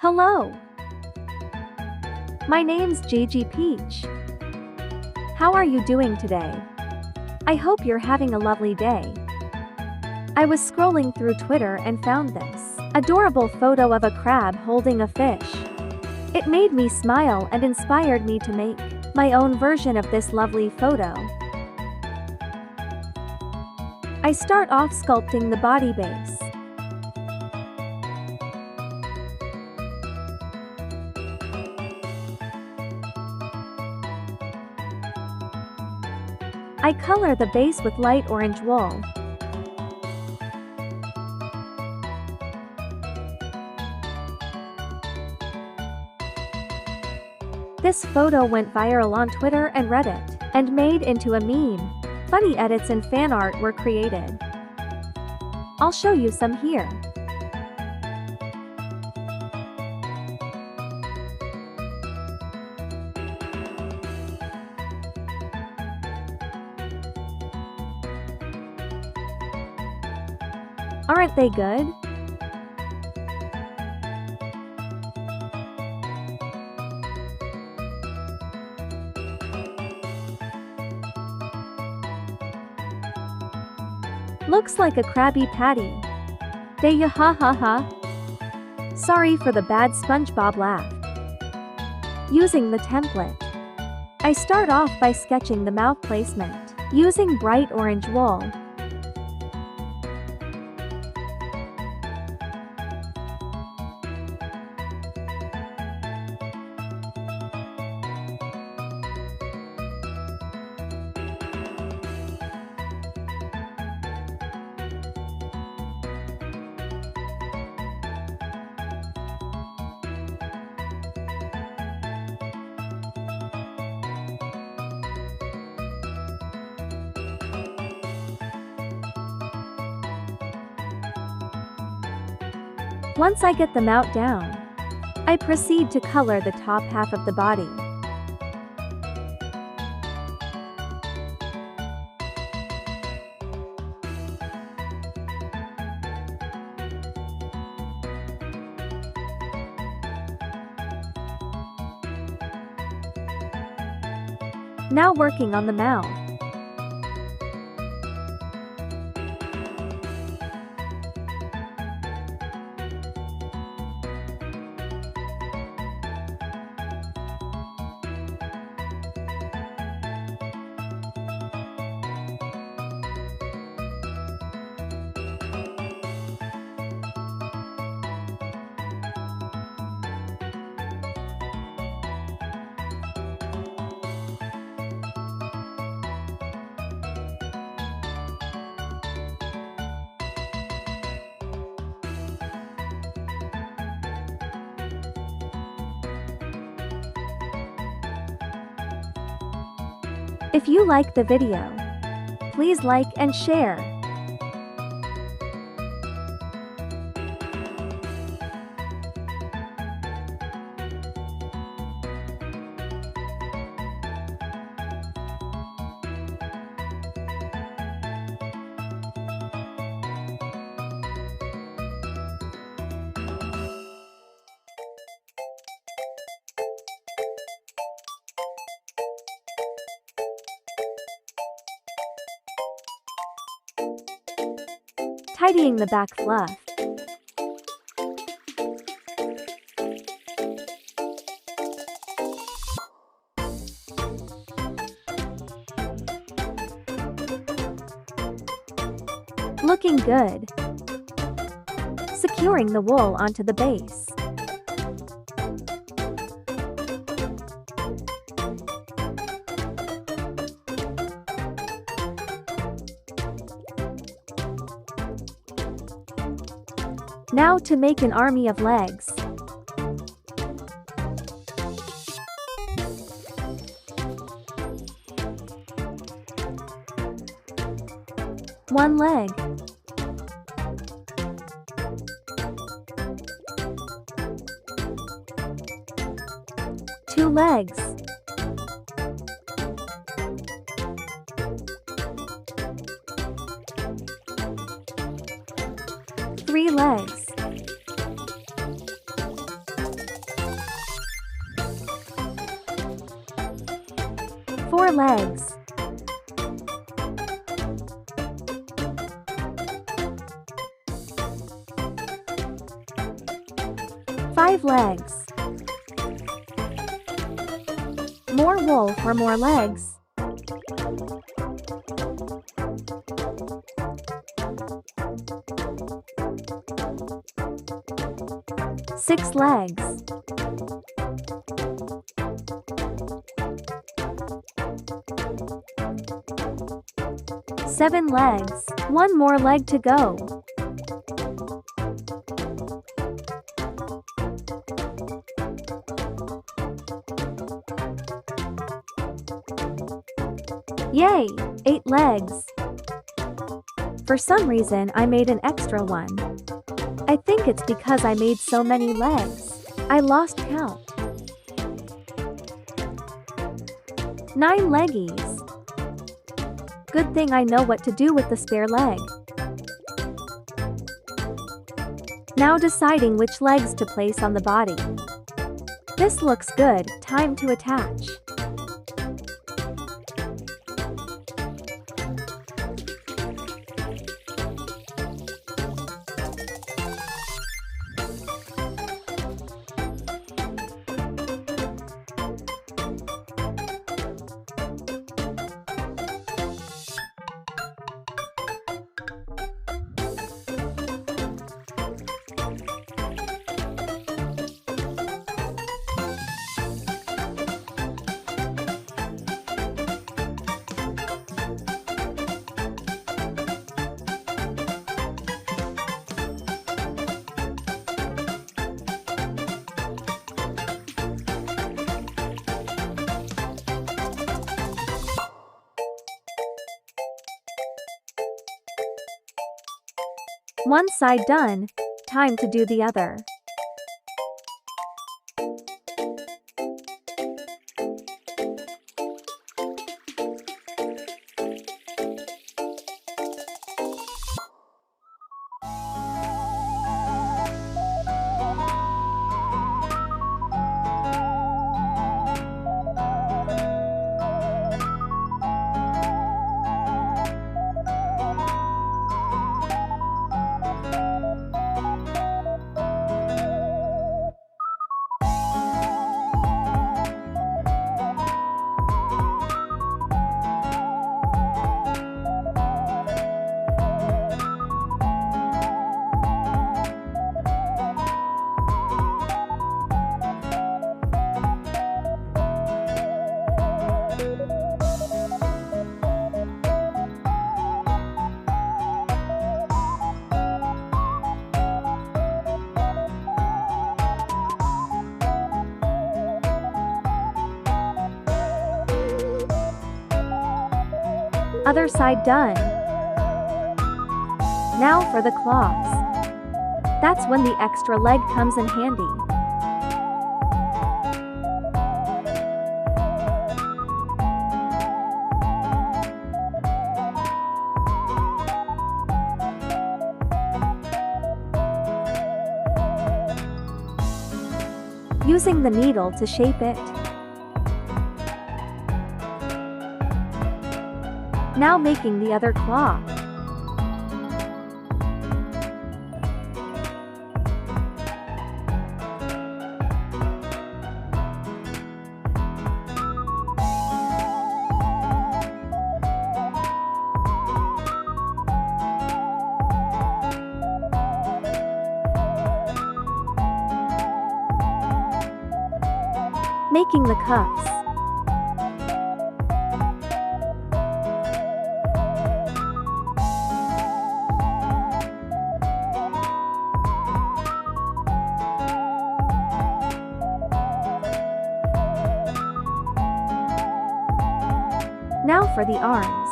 Hello, my name's Gigi Peach. How are you doing today? I hope you're having a lovely day. I was scrolling through Twitter and found this adorable photo of a crab holding a fish. It made me smile and inspired me to make my own version of this lovely photo. I start off sculpting the body base. I color the base with light orange wool. This photo went viral on Twitter and Reddit, and made into a meme. Funny edits and fan art were created. I'll show you some here. Aren't they good? Looks like a Krabby Patty. They ha ha ha. Sorry for the bad SpongeBob laugh. Using the template. I start off by sketching the mouth placement, using bright orange wool. Once I get the mouth down, I proceed to color the top half of the body. Now working on the mouth. If you like the video, please like and share. Tidying the back fluff. Looking good. Securing the wool onto the base. Now to make an army of legs. One leg. Two legs. Three legs. 4 legs. 5 legs. More wool for more legs. 6 legs. 7 legs. 1 more leg to go. 8 legs. For some reason I made an extra one. I think it's because I made so many legs. I lost count. 9 leggies. Good thing I know what to do with the spare leg. Now deciding which legs to place on the body. This looks good, time to attach. One side done, time to do the other. Other side done. Now for the claws. That's when the extra leg comes in handy. Using the needle to shape it. Now making the other claw. Making the cuffs. Now for the arms.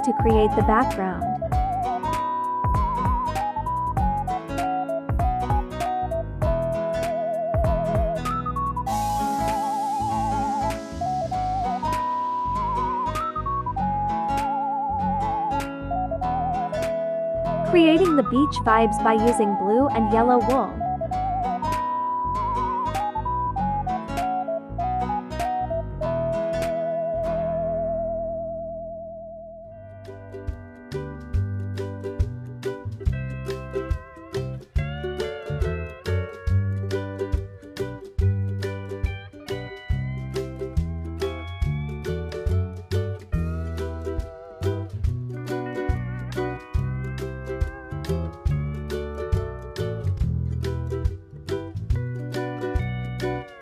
to create the background. Creating the beach vibes by using blue and yellow wool.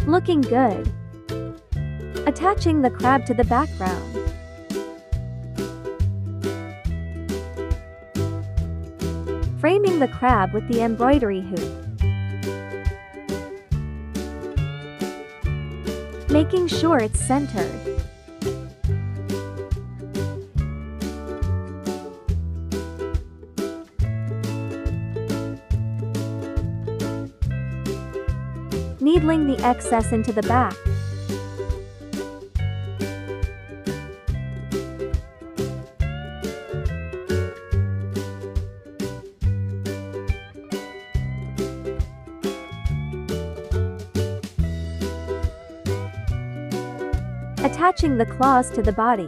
Looking good. Attaching the crab to the background. Framing the crab with the embroidery hoop. Making sure it's centered. Needling the excess into the back. Attaching the claws to the body.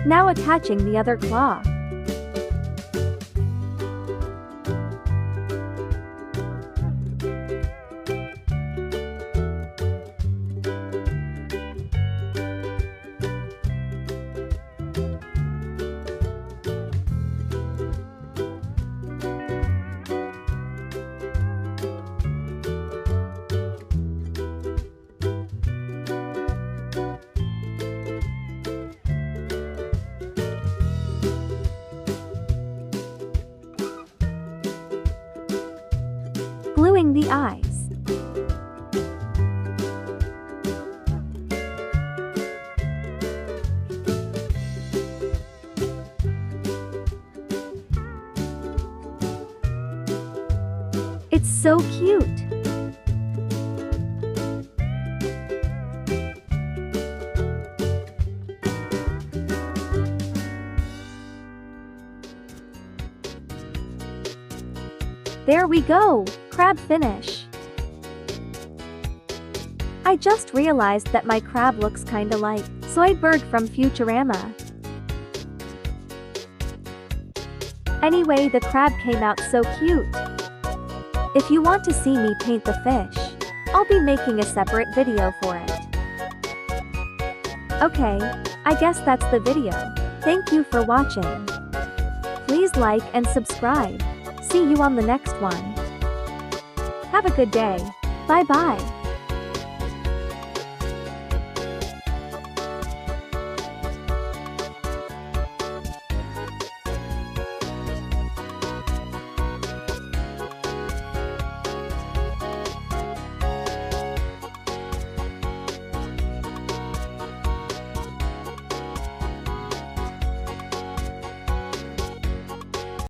Now attaching the other claw. Gluing the eyes. It's so cute. There we go, crab finish. I just realized that my crab looks kinda like Zoidberg from Futurama. Anyway, the crab came out so cute. If you want to see me paint the fish, I'll be making a separate video for it. Okay, I guess that's the video. Thank you for watching. Please like and subscribe. See you on the next one. Have a good day. Bye bye.